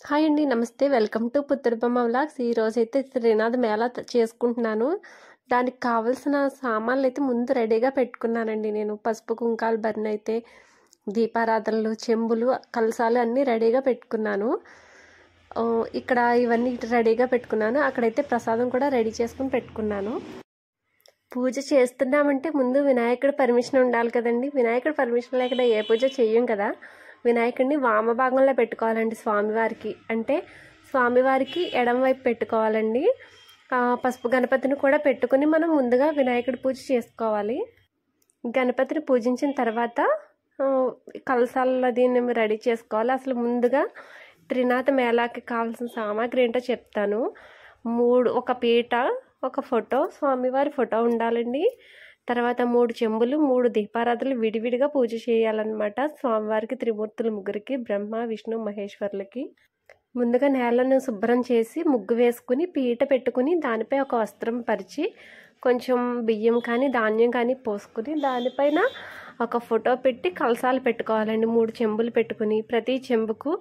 Hi అండి. నమస్తే. Welcome to Puttadibomma vlogs. ఈరోజైతే శ్రీనాథ్ మేళా చేసుకుంటున్నాను. దానికి కావాల్సిన సామాన్లయితే ముందు రెడీగా పెట్టుకున్నానండి నేను. పసుపు, కుంకాలు, బరినైతే దీపారాధనలు, చెంబులు, కలసాలు అన్నీ రెడీగా పెట్టుకున్నాను. ఇక్కడ ఇవన్నీ రెడీగా పెట్టుకున్నాను. అక్కడైతే ప్రసాదం కూడా రెడీ చేసుకుని పెట్టుకున్నాను. పూజ చేస్తున్నామంటే ముందు వినాయకుడి పర్మిషన్ ఉండాలి కదండి. వినాయకుడి పర్మిషన్ లేకుండా ఏ పూజ చెయ్యం కదా. వినాయకుడిని వామభాగంలో పెట్టుకోవాలండి స్వామివారికి. అంటే స్వామివారికి ఎడం వైపు పెట్టుకోవాలండి. పసుపు గణపతిని కూడా పెట్టుకుని మనం ముందుగా వినాయకుడి పూజ చేసుకోవాలి. గణపతిని పూజించిన తర్వాత కలసాల దీన్ని రెడీ చేసుకోవాలి. అసలు ముందుగా త్రినాథ మేళాకి కావాల్సిన సామాగ్రి ఏంటో చెప్తాను. ఒక పీట, ఒక ఫోటో, స్వామివారి ఫోటో ఉండాలండి. తర్వాత 3 చెంబులు, 3 దీపారాధనలు విడివిడిగా పూజ చేయాలన్నమాట. స్వామివారికి, త్రిమూర్తులు ముగ్గురికి, బ్రహ్మ, విష్ణు, మహేశ్వరులకి. ముందుగా నేలను శుభ్రం చేసి ముగ్గు వేసుకుని పీట పెట్టుకుని దానిపై ఒక వస్త్రం పరిచి కొంచెం బియ్యం కానీ ధాన్యం కానీ పోసుకుని దానిపైన ఒక ఫోటో పెట్టి కలసాలు పెట్టుకోవాలండి. 3 చెంబులు పెట్టుకుని ప్రతి చెంబుకు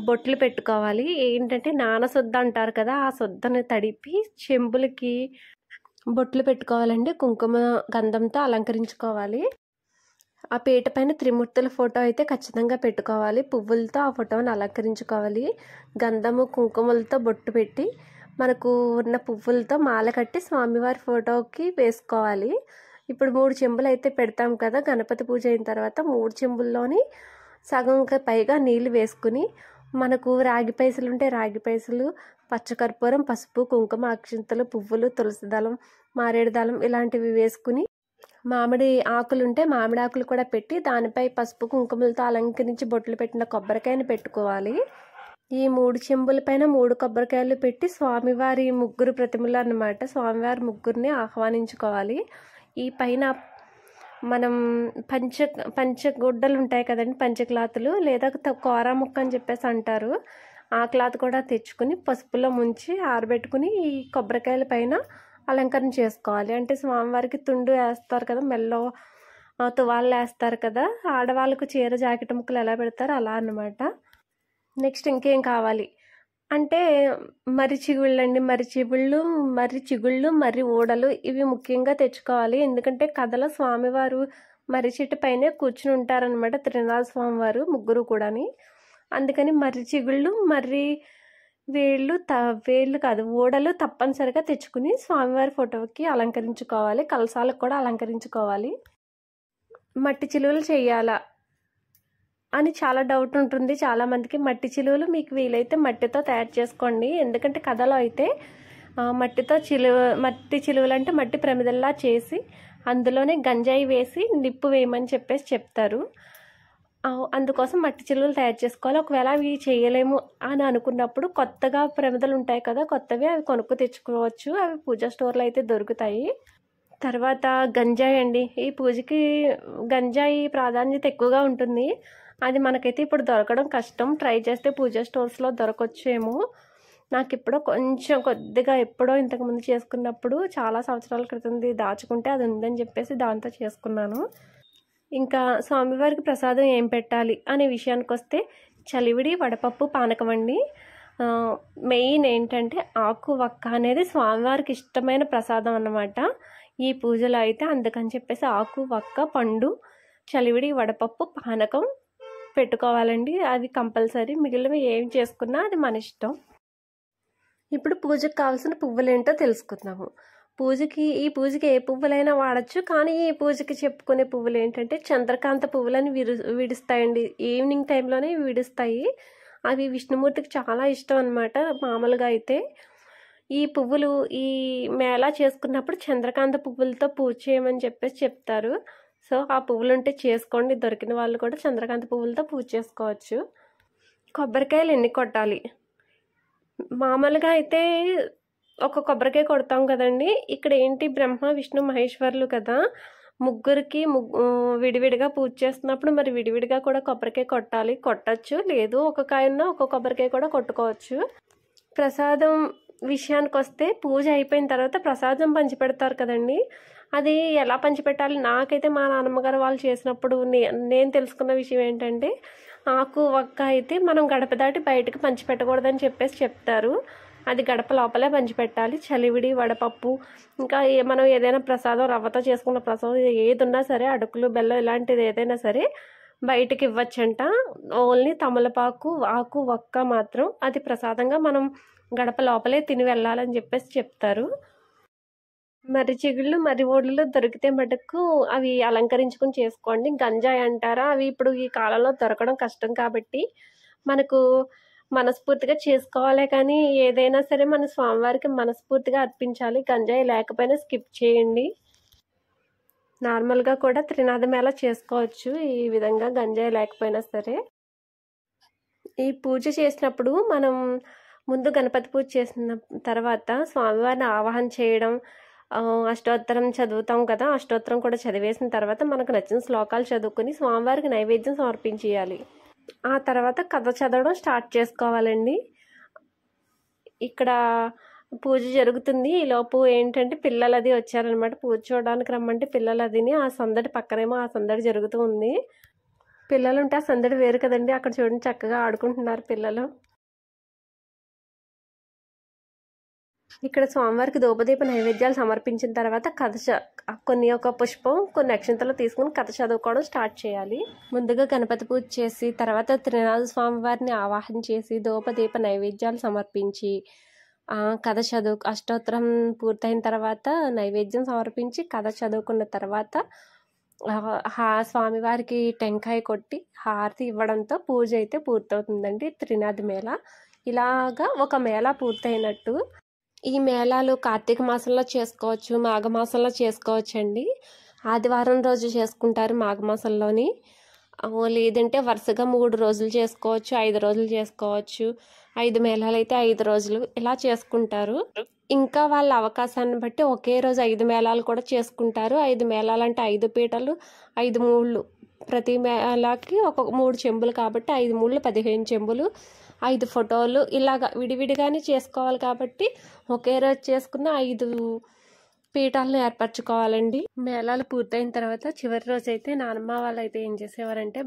బొట్లు పెట్టుకోవాలి. ఏంటంటే నానసొద్ద అంటారు కదా, ఆ సొద్దను తడిపి చెంబులకి బొట్లు పెట్టుకోవాలండి. కుంకుమ గంధంతో అలంకరించుకోవాలి. ఆ పీట పైన త్రిమూర్తుల ఫోటో అయితే ఖచ్చితంగా పెట్టుకోవాలి. పువ్వులతో ఆ ఫోటోని అలంకరించుకోవాలి. గంధము, కుంకుమలతో బొట్టు పెట్టి మనకు ఉన్న పువ్వులతో మాల కట్టి స్వామివారి ఫోటోకి వేసుకోవాలి. ఇప్పుడు 3 చెంబులు అయితే పెడతాం కదా. గణపతి పూజ అయిన తర్వాత 3 చెంబుల్లోని సగంకి పైగా నీళ్ళు వేసుకుని మనకు రాగి పైసలు ఉంటే రాగి పైసలు, పచ్చకర్పూరం, పసుపు, కుంకుమ, అక్షింతలు, పువ్వులు, తులసి దళం, మారేడు దళం ఇలాంటివి వేసుకుని మామిడి ఆకులు ఉంటే మామిడి ఆకులు కూడా పెట్టి దానిపై పసుపు కుంకుమలతో అలంకరించి బొట్లు పెట్టిన కొబ్బరికాయని పెట్టుకోవాలి. ఈ 3 చెంబుల పైన 3 కొబ్బరికాయలు పెట్టి స్వామివారి ముగ్గురు ప్రతిమలు అన్నమాట. స్వామివారి ముగ్గురిని ఆహ్వానించుకోవాలి. ఈ పైన మనం పంచగుడ్డలు ఉంటాయి కదండి, పంచక్లాతులు లేదా కోరా ముక్క అని చెప్పేసి అంటారు. ఆ క్లాత్ కూడా తెచ్చుకుని పసుపులో ముంచి ఆరబెట్టుకుని ఈ కొబ్బరికాయల పైన అలంకరణ చేసుకోవాలి. అంటే స్వామివారికి తుండు వేస్తారు కదా, మెల్లో తువాళ్ళు వేస్తారు కదా, ఆడవాళ్ళకు చీర జాకెట్ ముక్కలు ఎలా పెడతారో అలా అన్నమాట. నెక్స్ట్ ఇంకేం కావాలి అంటే మర్రి చిగుళ్ళండి. మర్రి చిగుళ్ళు, మర్రి ఊడలు ఇవి ముఖ్యంగా తెచ్చుకోవాలి. ఎందుకంటే కథలో స్వామివారు మర్రి చెట్టు పైనే కూర్చుని ఉంటారనమాట, త్రినాథ స్వామివారు ముగ్గురు కూడాని. అందుకని మర్రి చిగుళ్ళు, మర్రి వేళ్ళు కాదు ఊడలు తప్పనిసరిగా తెచ్చుకుని స్వామివారి ఫోటోకి అలంకరించుకోవాలి. కలసాలకు కూడా అలంకరించుకోవాలి. మట్టి చిలువలు చేయాలా అని చాలా డౌట్ ఉంటుంది చాలామందికి. మట్టి చిలువలు మీకు వీలైతే మట్టితో తయారు చేసుకోండి. ఎందుకంటే కథలో అయితే మట్టి చిలువలు అంటే మట్టి ప్రమిదల్లా చేసి అందులోనే గంజాయి వేసి నిప్పు వేయమని చెప్పేసి చెప్తారు. అందుకోసం మట్టి చిలువలు తయారు చేసుకోవాలి. ఒకవేళ అవి చేయలేము అని అనుకున్నప్పుడు కొత్తగా ప్రమిదలు ఉంటాయి కదా, కొత్తవి అవి కొనుక్కు తెచ్చుకోవచ్చు. అవి పూజా స్టోర్లో అయితే దొరుకుతాయి. తర్వాత గంజాయి అండి. ఈ పూజకి గంజాయి ప్రాధాన్యత ఎక్కువగా ఉంటుంది. అది మనకైతే ఇప్పుడు దొరకడం కష్టం. ట్రై చేస్తే పూజా స్టోర్స్లో దొరకొచ్చేమో. నాకు ఇప్పుడు కొద్దిగా ఎప్పుడో ఇంతకుముందు చేసుకున్నప్పుడు చాలా సంవత్సరాల క్రితం దాచుకుంటే అది ఉందని చెప్పేసి దాంతో చేసుకున్నాను. ఇంకా స్వామివారికి ప్రసాదం ఏం పెట్టాలి అనే విషయానికి వస్తే చలివిడి, వడపప్పు, పానకం అండి. మెయిన్ ఏంటంటే ఆకు వక్క అనేది స్వామివారికి ఇష్టమైన ప్రసాదం అన్నమాట ఈ పూజలో అయితే. అందుకని చెప్పేసి ఆకు వక్క, పండు, చలివిడి, వడపప్పు, పానకం పెట్టుకోవాలండి. అది కంపల్సరీ. మిగిలినవి ఏం చేసుకున్నా అది మన ఇష్టం. ఇప్పుడు పూజకు కావాల్సిన పువ్వులు ఏంటో తెలుసుకుందాము. ఈ పూజకి ఏ పువ్వులైనా వాడచ్చు. కానీ ఈ పూజకి చెప్పుకునే పువ్వులు ఏంటంటే చంద్రకాంత పువ్వులని విడుస్తాయండి. ఈవినింగ్ టైంలోనే విడుస్తాయి. అవి విష్ణుమూర్తికి చాలా ఇష్టం అన్నమాట. మామూలుగా అయితే ఈ పువ్వులు ఈ మేళా చేసుకున్నప్పుడు చంద్రకాంత పువ్వులతో పూజ చేయమని చెప్పేసి చెప్తారు. సో ఆ పువ్వులు ఉంటే చేసుకోండి. దొరికిన వాళ్ళు కూడా చంద్రకాంత పువ్వులతో పూజ చేసుకోవచ్చు. కొబ్బరికాయలు ఎన్ని కొట్టాలి? మామూలుగా అయితే ఒక కొబ్బరికాయ కొడతాం కదండి. ఇక్కడ ఏంటి బ్రహ్మ, విష్ణు, మహేశ్వరులు కదా, ముగ్గురికి విడివిడిగా పూజ చేస్తున్నప్పుడు మరి విడివిడిగా కూడా కొబ్బరికాయ కొట్టచ్చు. లేదు ఒక కాయన్నా ఒక కొబ్బరికాయ కూడా కొట్టుకోవచ్చు. ప్రసాదం విషయానికి వస్తే పూజ అయిపోయిన తర్వాత ప్రసాదం పంచిపెడతారు కదండి. అది ఎలా పంచిపెట్టాలి? నాకైతే మా నాన్నమ్మగారు వాళ్ళు చేసినప్పుడు నేను తెలుసుకున్న విషయం ఏంటంటే ఆకు వక్క అయితే మనం గడప దాటి బయటకు పంచిపెట్టకూడదని చెప్పేసి చెప్తారు. అది గడప లోపలే పంచిపెట్టాలి. చలివిడి, వడపప్పు, ఇంకా మనం ఏదైనా ప్రసాదం రవ్వతో చేసుకున్న ప్రసాదం ఏది ఉన్నా సరే, అటుకులు, బెల్లం ఇలాంటిది ఏదైనా సరే బయటకి ఇవ్వచ్చంట. ఓన్లీ తమలపాకు, ఆకు, వక్క మాత్రం అది ప్రసాదంగా మనం గడప లోపలే తిని వెళ్ళాలని చెప్పేసి చెప్తారు. మర్రి చిగుళ్ళు, మర్రి ఓడులు దొరికితే మటుకు అవి అలంకరించుకుని చేసుకోండి. గంజాయి అంటారా, అవి ఇప్పుడు ఈ కాలంలో దొరకడం కష్టం కాబట్టి మనకు మనస్ఫూర్తిగా చేసుకోవాలే కానీ ఏదైనా సరే మన స్వామివారికి మనస్ఫూర్తిగా అర్పించాలి. గంజాయి లేకపోయినా స్కిప్ చేయండి. నార్మల్గా కూడా త్రినాథ మేళ చేసుకోవచ్చు ఈ విధంగా గంజాయి లేకపోయినా సరే. ఈ పూజ చేసినప్పుడు మనం ముందు గణపతి పూజ చేసిన తర్వాత స్వామివారిని ఆవాహన చేయడం, అష్టోత్తరం చదువుతాం కదా, అష్టోత్తరం కూడా చదివేసిన తర్వాత మనకు నచ్చిన శ్లోకాలు చదువుకుని స్వామివారికి నైవేద్యం సమర్పించేయాలి. ఆ తర్వాత కథ చదవడం స్టార్ట్ చేసుకోవాలండి. ఇక్కడ పూజ జరుగుతుంది. ఈలోపు ఏంటంటే పిల్లలు అది వచ్చారనమాట. పూజ చూడడానికి రమ్మంటే పిల్లలు అదిని ఆ సందడి పక్కనేమో ఆ సందడి జరుగుతూ ఉంది. పిల్లలు ఉంటే ఆ సందడి వేరు కదండి. అక్కడ చూడండి చక్కగా ఆడుకుంటున్నారు పిల్లలు. ఇక్కడ స్వామివారికి ధూపదీప నైవేద్యాలు సమర్పించిన తర్వాత ఒక పుష్పం, కొన్ని అక్షంతలు తీసుకుని కథ చదువుకోవడం స్టార్ట్ చేయాలి. ముందుగా గణపతి పూజ చేసి తర్వాత త్రినాథ స్వామివారిని ఆవాహన చేసి ధూపదీప నైవేద్యాలు సమర్పించి కథ అష్టోత్తరం పూర్తయిన తర్వాత నైవేద్యం సమర్పించి కథ చదువుకున్న తర్వాత స్వామివారికి టెంకాయ కొట్టి హారతి ఇవ్వడంతో పూజ అయితే పూర్తవుతుందండి. త్రినాథ మేళ ఇలాగా ఒక మేళ పూర్తయినట్టు. ఈ మేళాలు కార్తీక మాసంలో చేసుకోవచ్చు, మాఘమాసంలో చేసుకోవచ్చు అండి. ఆదివారం రోజు చేసుకుంటారు మాఘమాసంలోని. లేదంటే వరుసగా 3 రోజులు చేసుకోవచ్చు, 5 రోజులు చేసుకోవచ్చు. 5 మేళాలు అయితే 5 రోజులు ఇలా చేసుకుంటారు. ఇంకా వాళ్ళ అవకాశాన్ని బట్టి ఒకే రోజు 5 మేళాలు కూడా చేసుకుంటారు. 5 మేళాలు అంటే 5 పీటలు, 5 మూళ్ళు. ప్రతి మేళాకి 3 చెంబులు కాబట్టి 5 మూళ్ళు 15 చెంబులు, 5 ఫోటోలు ఇలాగా విడివిడిగానే చేసుకోవాలి కాబట్టి ఒకే రోజు చేసుకున్న 5 పీఠాలను ఏర్పరచుకోవాలండి. మేళాలు పూర్తయిన తర్వాత చివరి రోజు అయితే నానమ్మ వాళ్ళు అయితే ఏం చేసేవారంటే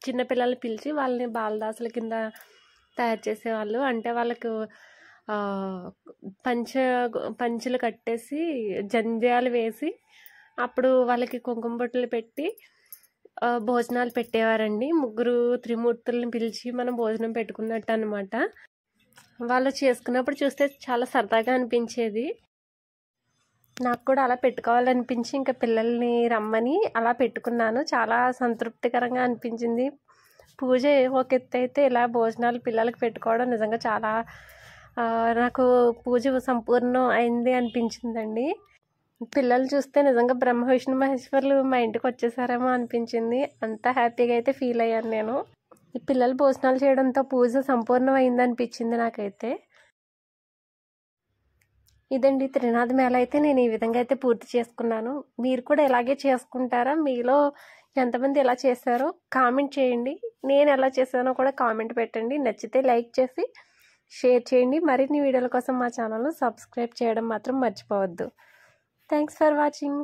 చిన్నపిల్లలు పిలిచి వాళ్ళని బాలదాసుల కింద తయారు చేసేవాళ్ళు. అంటే వాళ్ళకు పంచెలు కట్టేసి జంధ్యాలు వేసి అప్పుడు వాళ్ళకి కుంకుమ బొట్టలు పెట్టి భోజనాలు పెట్టేవారండి. 3 త్రిమూర్తుల్ని పిలిచి మనం భోజనం పెట్టుకున్నట్టు అనమాట. వాళ్ళు చేసుకున్నప్పుడు చూస్తే చాలా సరదాగా అనిపించేది. నాకు కూడా అలా పెట్టుకోవాలనిపించి ఇంకా పిల్లల్ని రమ్మని అలా పెట్టుకున్నాను. చాలా సంతృప్తికరంగా అనిపించింది. పూజ ఒక ఎత్తు అయితే ఇలా భోజనాలు పిల్లలకి పెట్టుకోవడం నిజంగా చాలా నాకు పూజ సంపూర్ణం అయింది అనిపించిందండి. పిల్లలు చూస్తే నిజంగా బ్రహ్మ విష్ణు మహేశ్వరులు మా ఇంటికి వచ్చేసారేమో అనిపించింది. అంత హ్యాపీగా అయితే ఫీల్ అయ్యాను నేను. ఈ పిల్లలు భోజనాలు చేయడంతో పూజ సంపూర్ణం అయింది అనిపించింది నాకైతే. ఇదండి త్రినాథ మేళ అయితే నేను ఈ విధంగా అయితే పూర్తి చేసుకున్నాను. మీరు కూడా ఇలాగే చేసుకుంటారా? మీలో ఎంతమంది ఎలా చేశారో కామెంట్ చేయండి. నేను ఎలా చేశానో కూడా కామెంట్ పెట్టండి. నచ్చితే లైక్ చేసి షేర్ చేయండి. మరిన్ని వీడియోల కోసం మా ఛానల్ను సబ్స్క్రైబ్ చేయడం మాత్రం మర్చిపోవద్దు. Thanks for watching.